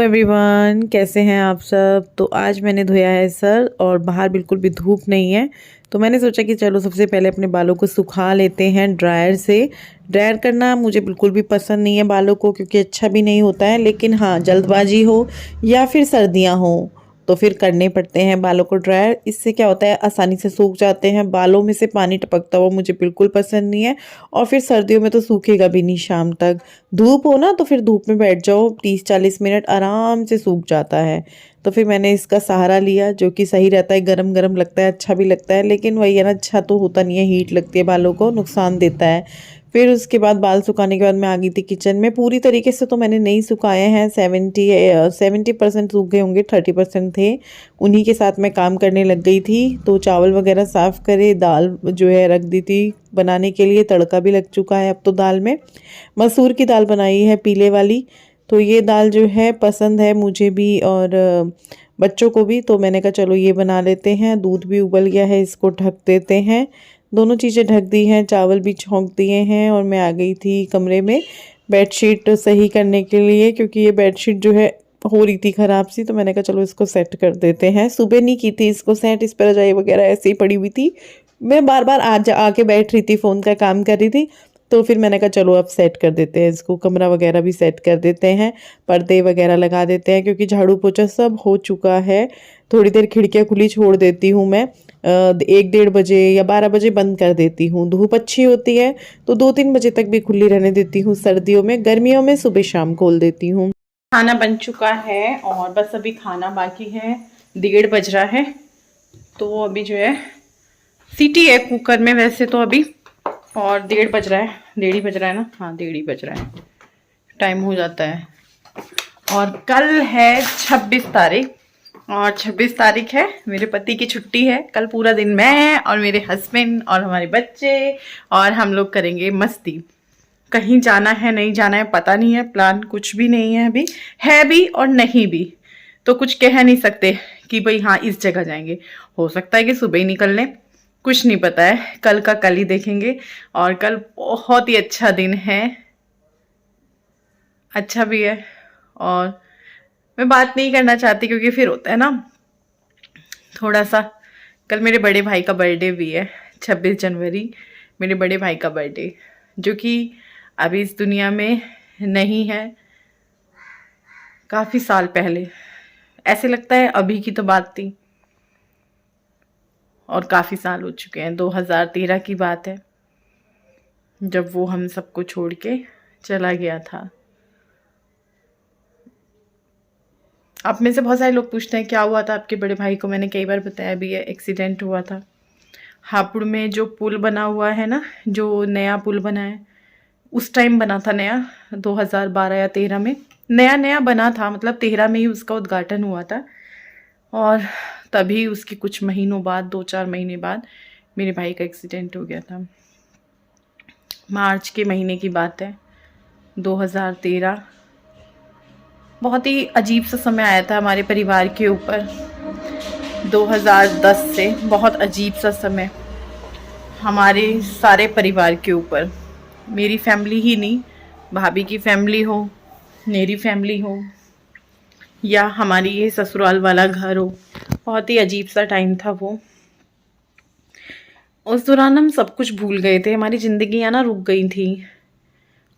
Everyone, कैसे हैं आप सब। तो आज मैंने धोया है सर और बाहर बिल्कुल भी धूप नहीं है। तो मैंने सोचा कि चलो सबसे पहले अपने बालों को सुखा लेते हैं ड्रायर से। ड्रायर करना मुझे बिल्कुल भी पसंद नहीं है बालों को, क्योंकि अच्छा भी नहीं होता है। लेकिन हाँ, जल्दबाजी हो या फिर सर्दियाँ हो तो फिर करने पड़ते हैं बालों को ड्रायर। इससे क्या होता है, आसानी से सूख जाते हैं। बालों में से पानी टपकता हुआ मुझे बिल्कुल पसंद नहीं है। और फिर सर्दियों में तो सूखेगा भी नहीं शाम तक। धूप हो ना तो फिर धूप में बैठ जाओ, 30-40 मिनट आराम से सूख जाता है। तो फिर मैंने इसका सहारा लिया, जो कि सही रहता है। गरम गरम लगता है, अच्छा भी लगता है, लेकिन वही है ना, अच्छा तो होता नहीं है। हीट लगती है बालों को, नुकसान देता है। फिर उसके बाद बाल सुखाने के बाद मैं आ गई थी किचन में। पूरी तरीके से तो मैंने नहीं सुखाए हैं, 70% सूख गए होंगे, 30% थे। उन्हीं के साथ मैं काम करने लग गई थी। तो चावल वगैरह साफ़ करे, दाल जो है रख दी थी बनाने के लिए। तड़का भी लग चुका है अब तो दाल में। मसूर की दाल बनाई है, पीले वाली। तो ये दाल जो है पसंद है मुझे भी और बच्चों को भी। तो मैंने कहा चलो ये बना लेते हैं। दूध भी उबल गया है, इसको ढक देते हैं। दोनों चीज़ें ढक दी हैं, चावल भी छौंक दिए हैं। और मैं आ गई थी कमरे में बेडशीट सही करने के लिए, क्योंकि ये बेडशीट जो है हो रही थी ख़राब सी। तो मैंने कहा चलो इसको सेट कर देते हैं। सुबह नहीं की थी इसको सेट, इस पर रजाई वगैरह ऐसे ही पड़ी हुई थी। मैं बार बार आज आके बैठ रही थी, फ़ोन का काम कर रही थी। तो फिर मैंने कहा चलो अब सेट कर देते हैं इसको, कमरा वगैरह भी सेट कर देते हैं, पर्दे वगैरह लगा देते हैं, क्योंकि झाड़ू पोछा सब हो चुका है। थोड़ी देर खिड़कियाँ खुली छोड़ देती हूँ मैं, 1-1:30 बजे या 12 बजे बंद कर देती हूँ। धूप अच्छी होती है तो 2-3 बजे तक भी खुली रहने देती हूँ सर्दियों में। गर्मियों में सुबह शाम खोल देती हूँ। खाना बन चुका है और बस अभी खाना बाकी है। 1:30 बज रहा है। तो अभी जो है सीटी है कुकर में वैसे तो अभी, और 1:30 बज रहा है। 1:30 ही बज रहा है ना, हाँ 1:30 ही बज रहा है, टाइम हो जाता है। और कल है 26 तारीख, और 26 तारीख है मेरे पति की छुट्टी है। कल पूरा दिन मैं और मेरे हस्बैंड और हमारे बच्चे और हम लोग करेंगे मस्ती। कहीं जाना है नहीं जाना है पता नहीं है, प्लान कुछ भी नहीं है अभी, है भी और नहीं भी। तो कुछ कह नहीं सकते कि भाई हाँ इस जगह जाएंगे। हो सकता है कि सुबह ही निकल लें, कुछ नहीं पता है। कल का कल ही देखेंगे। और कल बहुत ही अच्छा दिन है, अच्छा भी है। और मैं बात नहीं करना चाहती क्योंकि फिर होता है ना थोड़ा सा। कल मेरे बड़े भाई का बर्थडे भी है, 26 जनवरी मेरे बड़े भाई का बर्थडे, जो कि अभी इस दुनिया में नहीं है। काफ़ी साल पहले, ऐसे लगता है अभी की तो बात थी, और काफ़ी साल हो चुके हैं। 2013 की बात है जब वो हम सबको छोड़ के चला गया था। आप में से बहुत सारे लोग पूछते हैं क्या हुआ था आपके बड़े भाई को। मैंने कई बार बताया भी है, एक्सीडेंट हुआ था। हापुड़ में जो पुल बना हुआ है ना, जो नया पुल बना है, उस टाइम बना था नया, 2012 या 13 में नया नया बना था। मतलब 13 में ही उसका उद्घाटन हुआ था। और तभी उसके कुछ महीनों बाद, 2-4 महीने बाद मेरे भाई का एक्सीडेंट हो गया था। मार्च के महीने की बात है, 2013। बहुत ही अजीब सा समय आया था हमारे परिवार के ऊपर, 2010 से। बहुत अजीब सा समय हमारे सारे परिवार के ऊपर। मेरी फैमिली ही नहीं, भाभी की फैमिली हो, मेरी फैमिली हो, या हमारी ये ससुराल वाला घर हो। बहुत ही अजीब सा टाइम था वो। उस दौरान हम सब कुछ भूल गए थे, हमारी ज़िंदगियाँ ना रुक गई थी।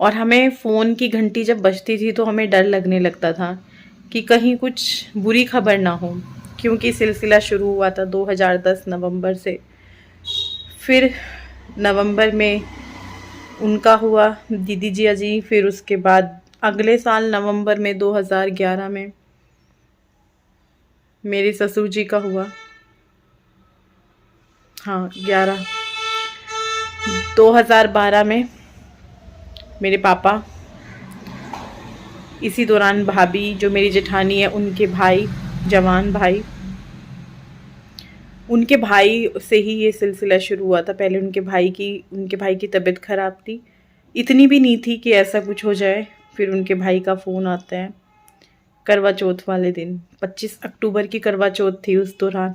और हमें फ़ोन की घंटी जब बजती थी तो हमें डर लगने लगता था कि कहीं कुछ बुरी खबर ना हो, क्योंकि सिलसिला शुरू हुआ था 2010 नवंबर से। फिर नवंबर में उनका हुआ, दीदी जी अजी। फिर उसके बाद अगले साल नवंबर में 2011 में मेरे ससुर जी का हुआ। हाँ 11, 2012 में मेरे पापा। इसी दौरान भाभी जो मेरी जेठानी है, उनके भाई, जवान भाई, उनके भाई से ही ये सिलसिला शुरू हुआ था। पहले उनके भाई की तबीयत ख़राब थी, इतनी भी नहीं थी कि ऐसा कुछ हो जाए। फिर उनके भाई का फ़ोन आता है करवा चौथ वाले दिन, 25 अक्टूबर की करवा चौथ थी उस दौरान।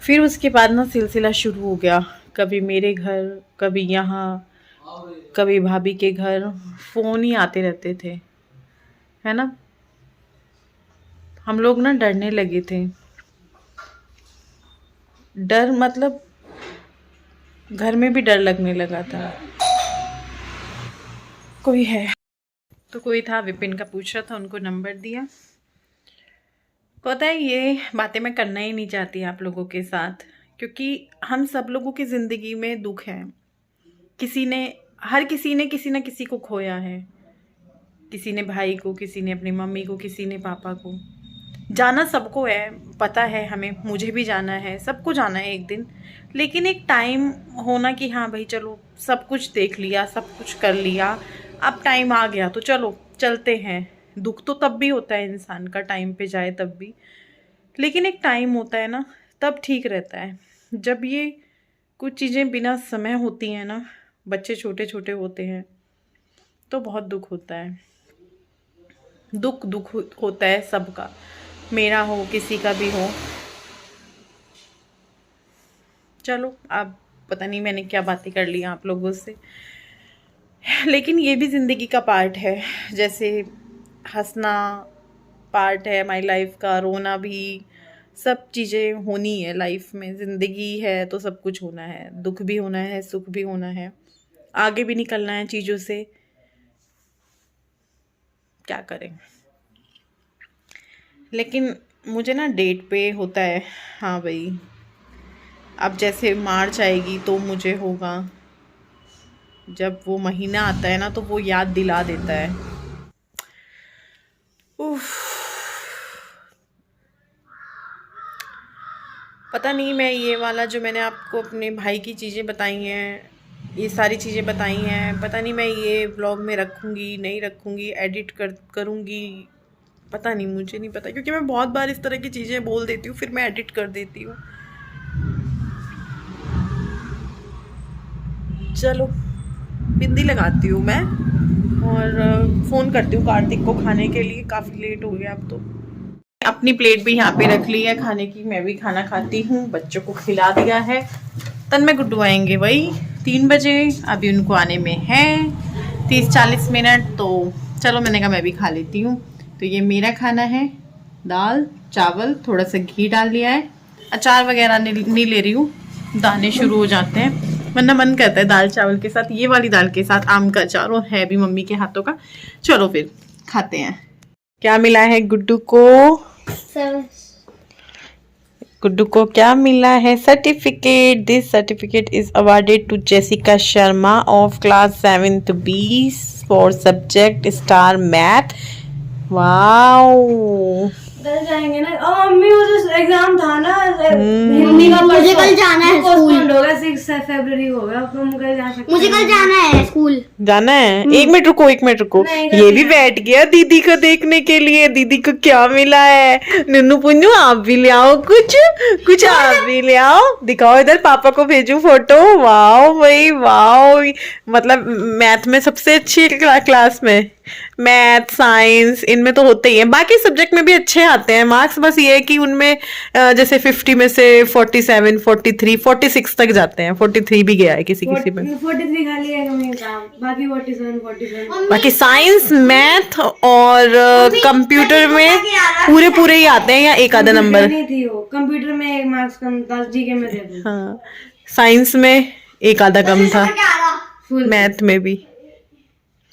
फिर उसके बाद ना सिलसिला शुरू हो गया, कभी मेरे घर, कभी यहाँ, कभी भाभी के घर, फ़ोन ही आते रहते थे, है ना। हम लोग ना डरने लगे थे। डर मतलब घर में भी डर लगने लगा था। कोई है तो कोई था, विपिन का पूछ रहा था, उनको नंबर दिया। पता है ये बातें मैं करना ही नहीं चाहती आप लोगों के साथ, क्योंकि हम सब लोगों की ज़िंदगी में दुख है। हर किसी ने किसी ना किसी को खोया है। किसी ने भाई को, किसी ने अपनी मम्मी को, किसी ने पापा को। जाना सबको है, पता है हमें, मुझे भी जाना है, सबको जाना है एक दिन। लेकिन एक टाइम होना कि हाँ भाई चलो सब कुछ देख लिया, सब कुछ कर लिया, अब टाइम आ गया तो चलो चलते हैं। दुख तो तब भी होता है इंसान का, टाइम पे जाए तब भी, लेकिन एक टाइम होता है ना, तब ठीक रहता है। जब ये कुछ चीज़ें बिना समय होती हैं ना, बच्चे छोटे छोटे होते हैं, तो बहुत दुख होता है। दुख दुख होता है सबका, मेरा हो, किसी का भी हो। चलो अब पता नहीं मैंने क्या बातें कर ली आप लोगों से, लेकिन ये भी ज़िंदगी का पार्ट है। जैसे हंसना पार्ट है हमारी लाइफ का, रोना भी, सब चीज़ें होनी है लाइफ में। ज़िंदगी है तो सब कुछ होना है, दुख भी होना है, सुख भी होना है, आगे भी निकलना है चीज़ों से। क्या करें। लेकिन मुझे ना डेट पे होता है, हाँ भाई अब जैसे मार्च आएगी तो मुझे होगा, जब वो महीना आता है ना तो वो याद दिला देता है। उफ, पता नहीं मैं ये वाला जो मैंने आपको अपने भाई की चीज़ें बताई हैं, ये सारी चीज़ें बताई हैं, पता नहीं मैं ये व्लॉग में रखूँगी नहीं रखूँगी, एडिट करूँगी, पता नहीं, मुझे नहीं पता, क्योंकि मैं बहुत बार इस तरह की चीज़ें बोल देती हूँ, फिर मैं एडिट कर देती हूँ। चलो बिंदी लगाती हूँ मैं और फ़ोन करती हूँ कार्तिक को खाने के लिए, काफ़ी लेट हो गया अब तो। अपनी प्लेट भी यहाँ पे रख ली है खाने की, मैं भी खाना खाती हूँ, बच्चों को खिला दिया है। तन्मय गुड्डू आएंगे वही 3 बजे, अभी उनको आने में है 30-40 मिनट, तो चलो मैंने कहा मैं भी खा लेती हूँ। तो ये मेरा खाना है, दाल चावल, थोड़ा सा घी डाल लिया है, अचार वगैरह नहीं ले रही हूँ, दाने शुरू हो जाते हैं, वरना मन करता है दाल चावल के साथ, ये वाली दाल के साथ आम का अचार, और है भी मम्मी के हाथों का। चलो फिर खाते हैं। क्या मिला है गुड्डू को? गुड्डू को क्या मिला है? Certificate. This certificate is awarded to Jessica Sharma of class 7th B for subject star math. Wow, कल जाएंगे ना। मम्मी वो जो एग्जाम था ना हिंदी का, मुझे कल जाना है स्कूल, होगा 6 फरवरी होगा, तो हम कल जा सकते हैं। मुझे कल जाना है स्कूल, जाना है। 1 मिनट रुको, 1 मिनट रुको, ये भी बैठ गया दीदी को देखने के लिए। दीदी को क्या मिला है? नन्नू पुन्नू आप भी ले आओ, कुछ आप भी ले आओ, दिखाओ इधर, पापा को भेजू फोटो। वाओ भाई वाओ, मतलब मैथ में सबसे अच्छी क्लास में, मैथ साइंस इनमें तो होते ही है, बाकी सब्जेक्ट में भी अच्छे आते हैं मार्क्स, बस ये है कि उनमें जैसे 50 में से 47, 43, 46 तक जाते हैं, 43 भी गया है किसी में। 43 खाली है बाकी 47, 47। बाकी साइंस, मैथ और कंप्यूटर में पूरे ही आते हैं, या एक आधा नंबर। कंप्यूटर में 1 मार्क्स कम, 10 जीके में दे दूं। हाँ, साइंस में एक आधा कम था, मैथ में भी।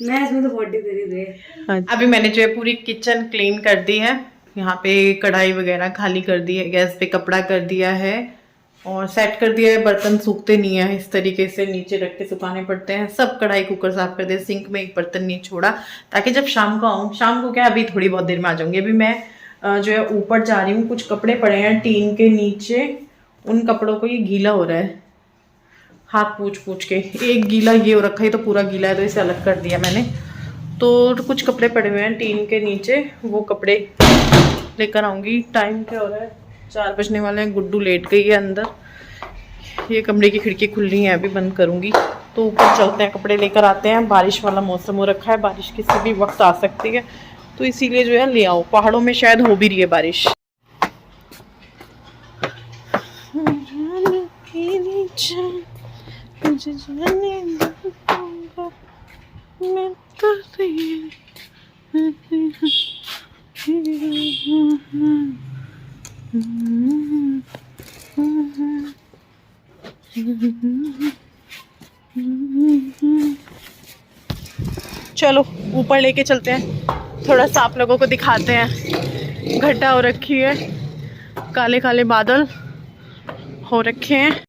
मैं इसमें तो 43 थे। हाँ, अभी मैंने जो है पूरी किचन क्लीन कर दी है, यहाँ पे कढ़ाई वगैरह खाली कर दी है, गैस पे कपड़ा कर दिया है और सेट कर दिया है। बर्तन सूखते नहीं है, इस तरीके से नीचे रख के सुखाने पड़ते हैं। सब कढ़ाई कुकर साफ कर दिया, सिंक में एक बर्तन नहीं छोड़ा, ताकि जब शाम को आऊँ, शाम को क्या अभी थोड़ी बहुत देर में आ जाऊंगी। अभी मैं जो है ऊपर जा रही हूँ, कुछ कपड़े पड़े हैं टीन के नीचे, उन कपड़ों को, ये गीला हो रहा है हाथ पूछ के, एक गीला ये हो रखा है तो पूरा गीला है, तो इसे अलग कर दिया मैंने। तो कुछ कपड़े पड़े हुए हैं टीन के नीचे, वो कपड़े लेकर आऊँगी। टाइम क्या हो रहा है? 4 बजने वाले हैं। गुड्डू लेट गई है अंदर, ये कमरे की खिड़की खुल रही है, अभी बंद करूँगी। तो ऊपर चलते हैं, कपड़े लेकर आते हैं। बारिश वाला मौसम हो रखा है, बारिश किसी भी वक्त आ सकती है, तो इसीलिए जो है ले आओ। पहाड़ों में शायद हो भी रही है बारिश। चलो ऊपर लेके चलते हैं, थोड़ा सा आप लोगों को दिखाते हैं। घटा हो रखी है, काले काले बादल हो रखे हैं।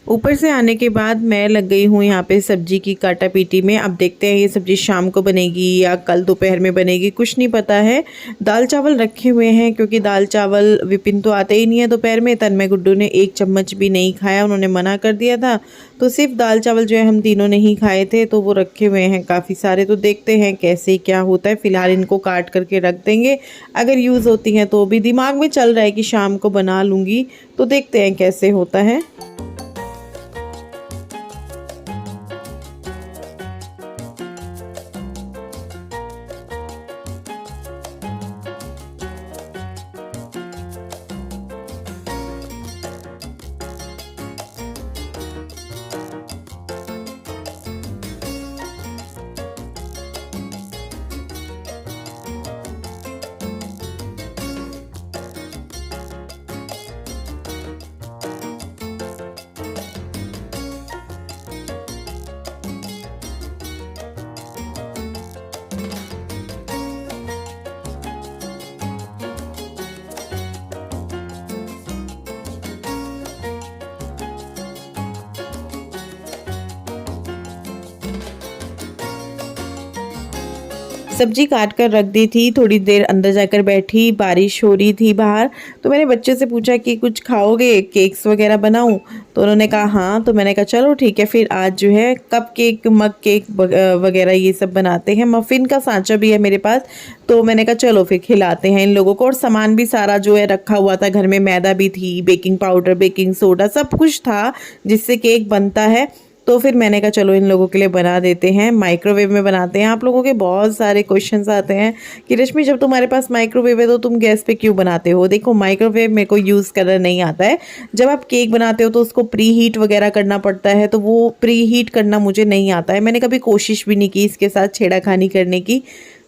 ऊपर से आने के बाद मैं लग गई हूँ यहाँ पे सब्जी की काटा पीटी में। अब देखते हैं ये सब्जी शाम को बनेगी या कल दोपहर में बनेगी, कुछ नहीं पता है। दाल चावल रखे हुए हैं क्योंकि दाल चावल विपिन तो आते ही नहीं है दोपहर में। तन्मय गुड्डू ने एक चम्मच भी नहीं खाया, उन्होंने मना कर दिया था, तो सिर्फ दाल चावल जो है हम तीनों ने ही खाए थे, तो वो रखे हुए हैं काफ़ी सारे। तो देखते हैं कैसे क्या होता है। फ़िलहाल इनको काट करके रख देंगे, अगर यूज़ होती हैं तो भी। दिमाग में चल रहा है कि शाम को बना लूँगी, तो देखते हैं कैसे होता है। सब्जी काट कर रख दी थी, थोड़ी देर अंदर जाकर बैठी, बारिश हो रही थी बाहर, तो मैंने बच्चों से पूछा कि कुछ खाओगे, केक्स वगैरह बनाऊं? तो उन्होंने कहा हाँ। तो मैंने कहा चलो ठीक है, फिर आज जो है कप केक, मग केक वगैरह ये सब बनाते हैं। मफ़िन का सांचा भी है मेरे पास, तो मैंने कहा चलो फिर खिलाते हैं इन लोगों को। और सामान भी सारा जो है रखा हुआ था घर में, मैदा भी थी, बेकिंग पाउडर, बेकिंग सोडा, सब कुछ था जिससे केक बनता है। तो फिर मैंने कहा चलो इन लोगों के लिए बना देते हैं। माइक्रोवेव में बनाते हैं। आप लोगों के बहुत सारे क्वेश्चंस आते हैं कि रश्मि जब तुम्हारे पास माइक्रोवेव है तो तुम गैस पे क्यों बनाते हो? देखो माइक्रोवेव मेरे को यूज़ करना नहीं आता है। जब आप केक बनाते हो तो उसको प्री हीट वगैरह करना पड़ता है, तो वो प्री हीट करना मुझे नहीं आता है। मैंने कभी कोशिश भी नहीं की इसके साथ छेड़ाखानी करने की।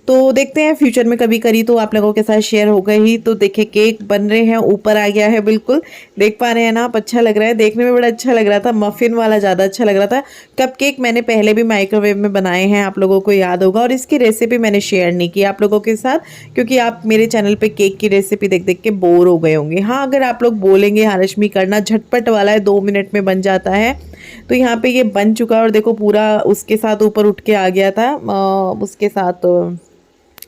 तो देखते हैं फ्यूचर में कभी करी तो आप लोगों के साथ शेयर होगा ही। तो देखिए केक बन रहे हैं, ऊपर आ गया है, बिल्कुल देख पा रहे हैं ना आप? अच्छा लग रहा है, देखने में बड़ा अच्छा लग रहा था। मफ़िन वाला ज़्यादा अच्छा लग रहा था। कप केक मैंने पहले भी माइक्रोवेव में बनाए हैं, आप लोगों को याद होगा, और इसकी रेसिपी मैंने शेयर नहीं की आप लोगों के साथ, क्योंकि आप मेरे चैनल पर केक की रेसिपी देख देख के बोर हो गए होंगे। हाँ, अगर आप लोग बोलेंगे हाँ रश्मि करना, झटपट वाला है, 2 मिनट में बन जाता है। तो यहाँ पे ये बन चुका है और देखो पूरा उसके साथ ऊपर उठ के आ गया था, उसके साथ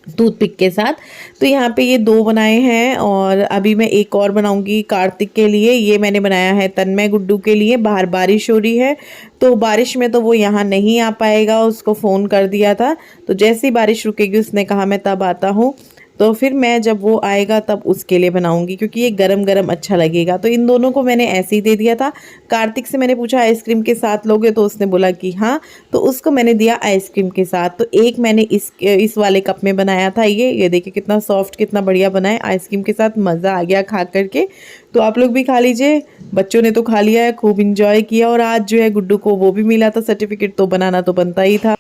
टूथपिक के साथ। तो यहाँ पे ये 2 बनाए हैं और अभी मैं एक और बनाऊंगी कार्तिक के लिए। ये मैंने बनाया है तन्मय गुड्डू के लिए। बाहर बारिश हो रही है, तो बारिश में तो वो यहाँ नहीं आ पाएगा, उसको फ़ोन कर दिया था, तो जैसे ही बारिश रुकेगी उसने कहा मैं तब आता हूँ। तो फिर मैं जब वो आएगा तब उसके लिए बनाऊंगी, क्योंकि ये गरम गरम अच्छा लगेगा। तो इन दोनों को मैंने ऐसे ही दे दिया था। कार्तिक से मैंने पूछा आइसक्रीम के साथ लोगे, तो उसने बोला कि हाँ, तो उसको मैंने दिया आइसक्रीम के साथ। तो एक मैंने इस वाले कप में बनाया था। ये देखिए कितना सॉफ्ट, कितना बढ़िया बना है आइसक्रीम के साथ। मज़ा आ गया खा करके। तो आप लोग भी खा लीजिए। बच्चों ने तो खा लिया है, खूब इंजॉय किया। और आज जो है गुड्डू को वो भी मिला था सर्टिफिकेट, तो बनाना तो बनता ही था।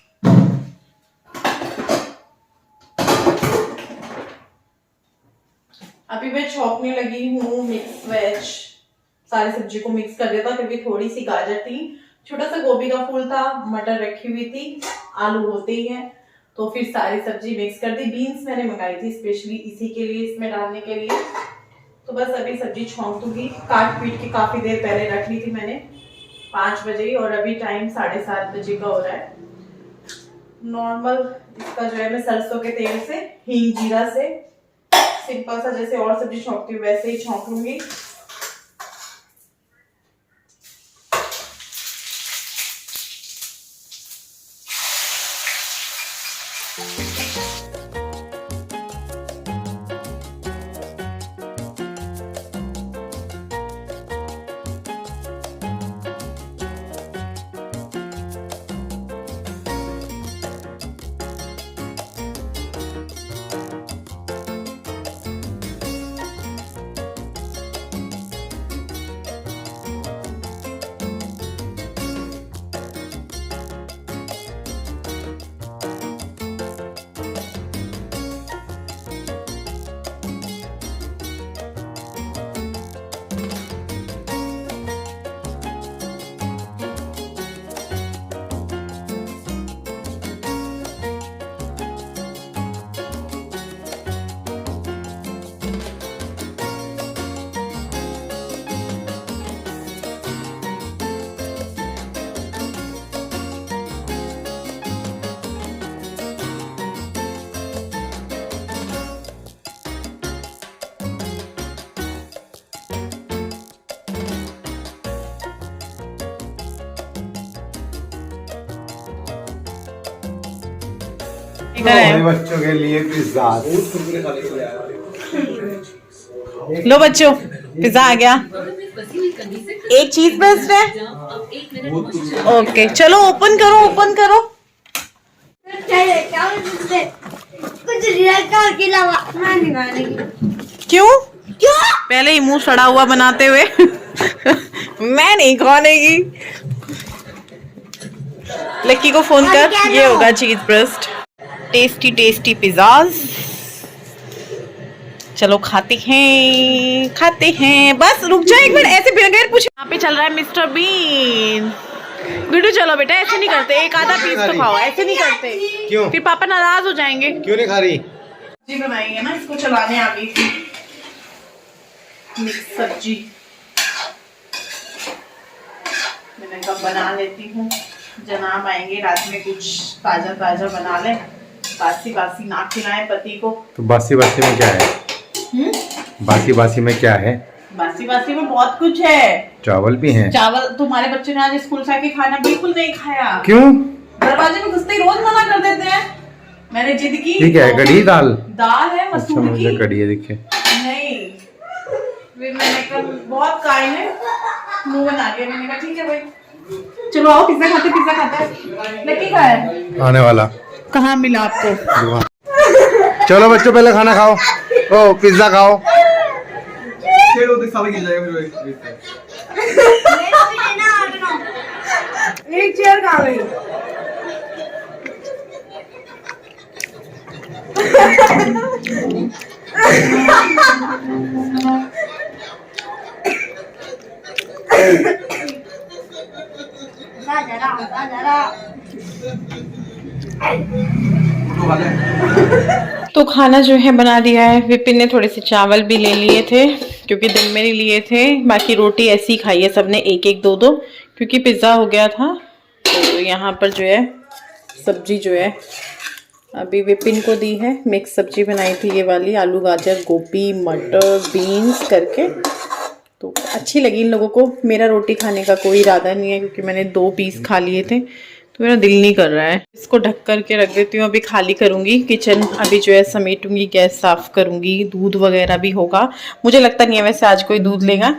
अभी मैं छौंकने लगी हूँ मिक्स वेज। सारी सब्जी को मिक्स कर दिया था, क्योंकि थोड़ी सी गाजर थी, छोटा सा गोभी का फूल था, मटर रखी हुई थी, आलू होते ही हैं, तो फिर सारी सब्जी मिक्स कर दी। बीन्स मैंने मंगाई थी स्पेशली इसी के लिए, इसमें डालने के लिए। तो बस अभी सब्जी छौंक दूंगी। काट पीट के काफी देर पहले रख ली थी मैंने, 5 बजे, और अभी टाइम 7:30 बजे का हो रहा है। नॉर्मल इसका जो है मैं सरसों के तेल से, हींग जीरा से सिंपल सा जैसे और सब्जी छौंकती हूँ वैसे ही छौंक लूंगी। मेरे बच्चों के लिए पिज्जा। लो बच्चों, पिज्जा आ गया। एक चीज बेस्ट है। ओके चलो ओपन करो, ओपन करो। कुछ रियल के अलावा मैं नहीं खाने। क्यों? पहले ही मुंह सड़ा हुआ बनाते हुए मैं नहीं खाने की। लक्की को फोन कर, ये होगा चीज ब्रेस्ट। Tasty tasty pizzas. चलो खाते हैं, खाते हैं। बस रुक जाओ एक मिनट, ऐसे बगैर पूछे। यहाँ पे चल रहा है मिस्टर बीन। गुड्डू चलो बेटा, ऐसे नहीं करते, एक आधा पीस तो खाओ, ऐसे नहीं करते। क्यों? फिर पापा नाराज हो जाएंगे। क्यों नहीं खा रही? सब्जी बनाई है ना, इसको चलाने आ गई थी। मिक्स सब्जी मैंने कब बना लेती हूँ, जनाब आएंगे रात में कुछ ताजा ताजा बना ले, बासी बासी ना खिलाए पति को। तो बासी बासी में क्या है? बासी बासी में क्या है? बासी बासी में बहुत कुछ है। चावल भी हैं। चावल तुम्हारे बच्चे ने आज स्कूल से आके खाना बिल्कुल नहीं खाया। क्यों? दरवाजे में घुसते ही रोज मना कर देते हैं। मैंने जिद की। ठीक है, कढ़ी दाल। दाल है अच्छा, मसूर मुझे की। कढ़ी है दिखे। नहीं, फिर मैंने कहा बहुत काइन है, मुंह बना दिया। मैंने कहा ठीक है भाई, चलो आओ पिज्जा खाते, पिज्जा खाते हैं। लकी का है आने वाला। कहाँ मिला आपको? चलो बच्चों पहले खाना खाओ। ओ पिज्जा खाओ। एक चेयर खा गई। तो खाना जो है बना दिया है। विपिन ने थोड़े से चावल भी ले लिए थे क्योंकि दिन में नहीं लिए थे। बाकी रोटी ऐसी खाई है सबने, एक एक दो दो, क्योंकि पिज्ज़ा हो गया था। तो यहाँ पर जो है सब्जी जो है अभी विपिन को दी है। मिक्स सब्जी बनाई थी ये वाली, आलू गाजर गोभी मटर बीन्स करके। तो अच्छी लगी इन लोगों को। मेरा रोटी खाने का कोई इरादा नहीं है क्योंकि मैंने 2 पीस खा लिए थे, तो मेरा दिल नहीं कर रहा है। इसको ढक करके रख देती हूँ। अभी खाली करूँगी किचन, अभी जो है समेटूंगी, गैस साफ़ करूँगी, दूध वगैरह भी होगा। मुझे लगता नहीं है वैसे आज कोई दूध लेगा,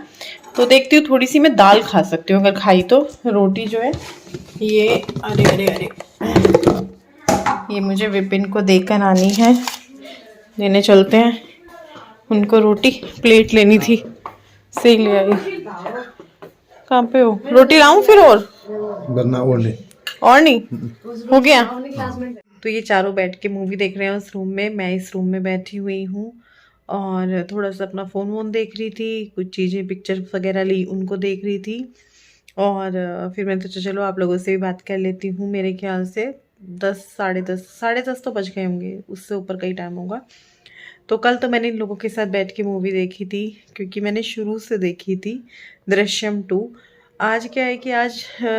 तो देखती हूँ थोड़ी सी मैं दाल खा सकती हूँ अगर खाई तो। रोटी जो है ये अरे अरे अरे ये मुझे विपिन को देकर आनी है, लेने चलते हैं। उनको रोटी प्लेट लेनी थी, सही ले आई। कहाँ पे हो? रोटी लाऊं फिर और नहीं हो गया। तो ये चारों बैठ के मूवी देख रहे हैं उस रूम में, मैं इस रूम में बैठी हुई हूँ और थोड़ा सा अपना फ़ोन वोन देख रही थी, कुछ चीज़ें पिक्चर वगैरह ली उनको देख रही थी। और फिर मैंने सोचा चलो आप लोगों से भी बात कर लेती हूँ। मेरे ख्याल से 10 साढ़े 10 तो बज गए होंगे, उससे ऊपर का ही टाइम होगा। तो कल तो मैंने इन लोगों के साथ बैठ के मूवी देखी थी क्योंकि मैंने शुरू से देखी थी दृश्यम 2। आज क्या है कि आज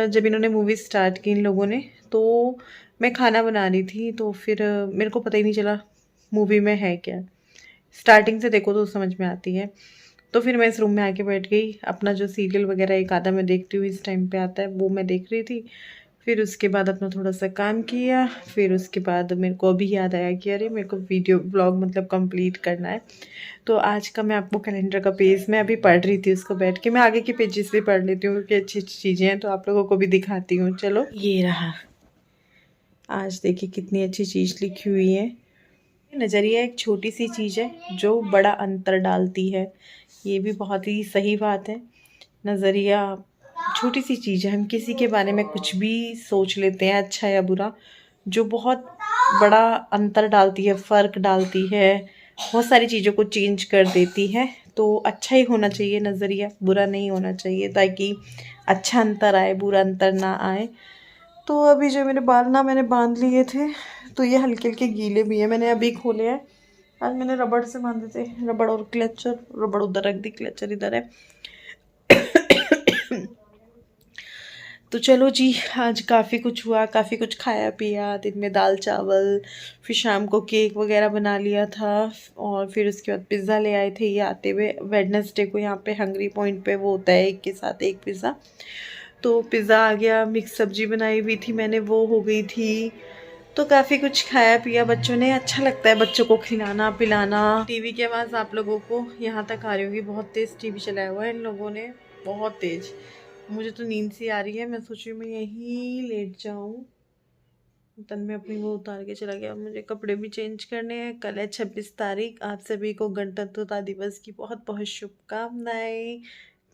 जब इन्होंने मूवी स्टार्ट की इन लोगों ने, तो मैं खाना बना रही थी, तो फिर मेरे को पता ही नहीं चला मूवी में है क्या। स्टार्टिंग से देखो तो समझ में आती है। तो फिर मैं इस रूम में आके बैठ गई, अपना जो सीरियल वगैरह एक आधा मैं देखती हूँ इस टाइम पे आता है वो मैं देख रही थी। फिर उसके बाद अपना थोड़ा सा काम किया, फिर उसके बाद मेरे को अभी याद आया कि अरे मेरे को वीडियो ब्लॉग मतलब कंप्लीट करना है। तो आज का मैं आपको कैलेंडर का पेज मैं अभी पढ़ रही थी, उसको बैठ के मैं आगे के पेजेस भी पढ़ लेती हूँ क्योंकि अच्छी अच्छी चीज़ें हैं तो आप लोगों को भी दिखाती हूँ। चलो ये रहा, आज देखिए कितनी अच्छी चीज़ लिखी हुई है। नज़रिया एक छोटी सी चीज़ है जो बड़ा अंतर डालती है, ये भी बहुत ही सही बात है। नज़रिया छोटी सी चीज़ है, हम किसी के बारे में कुछ भी सोच लेते हैं अच्छा या बुरा, जो बहुत बड़ा अंतर डालती है, फ़र्क डालती है, बहुत सारी चीज़ों को चेंज कर देती है। तो अच्छा ही होना चाहिए नज़रिया, बुरा नहीं होना चाहिए, ताकि अच्छा अंतर आए, बुरा अंतर ना आए। तो अभी जो मेरे बाल ना मैंने बांध लिए थे तो ये हल्के हल्के गीले भी हैं, मैंने अभी खोले हैं। आज मैंने रबड़ से बांधे थे, रबड़ और क्लचर, रबड़ उधर रख दी, क्लचर इधर है। तो चलो जी, आज काफ़ी कुछ हुआ, काफ़ी कुछ खाया पिया। दिन में दाल चावल, फिर शाम को केक वगैरह बना लिया था, और फिर उसके बाद पिज़्ज़ा ले आए थे ये आते हुए। वेडनेसडे को यहाँ पे हंगरी पॉइंट पे वो होता है एक के साथ एक पिज़्ज़ा, तो पिज़्ज़ा आ गया। मिक्स सब्ज़ी बनाई हुई थी मैंने, वो हो गई थी। तो काफ़ी कुछ खाया पिया बच्चों ने। अच्छा लगता है बच्चों को खिलाना पिलाना। टीवी की आवाज़ आप लोगों को यहाँ तक आ रही होगी, बहुत तेज़ टीवी चलाया हुआ है इन लोगों ने, बहुत तेज़। मुझे तो नींद सी आ रही है, मैं सोच रही हूँ मैं यहीं लेट जाऊँ। तन में अपनी वो उतार के चला गया। मुझे कपड़े भी चेंज करने हैं, कल है 26 तारीख। आप सभी को गणतंत्रता दिवस की बहुत बहुत शुभकामनाएं।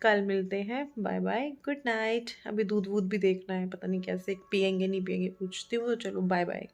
कल मिलते हैं, बाय बाय, गुड नाइट। अभी दूध वूध भी देखना है, पता नहीं कैसे पियेंगे नहीं पियेंगे, पूछती हूँ। तो चलो बाय बाय।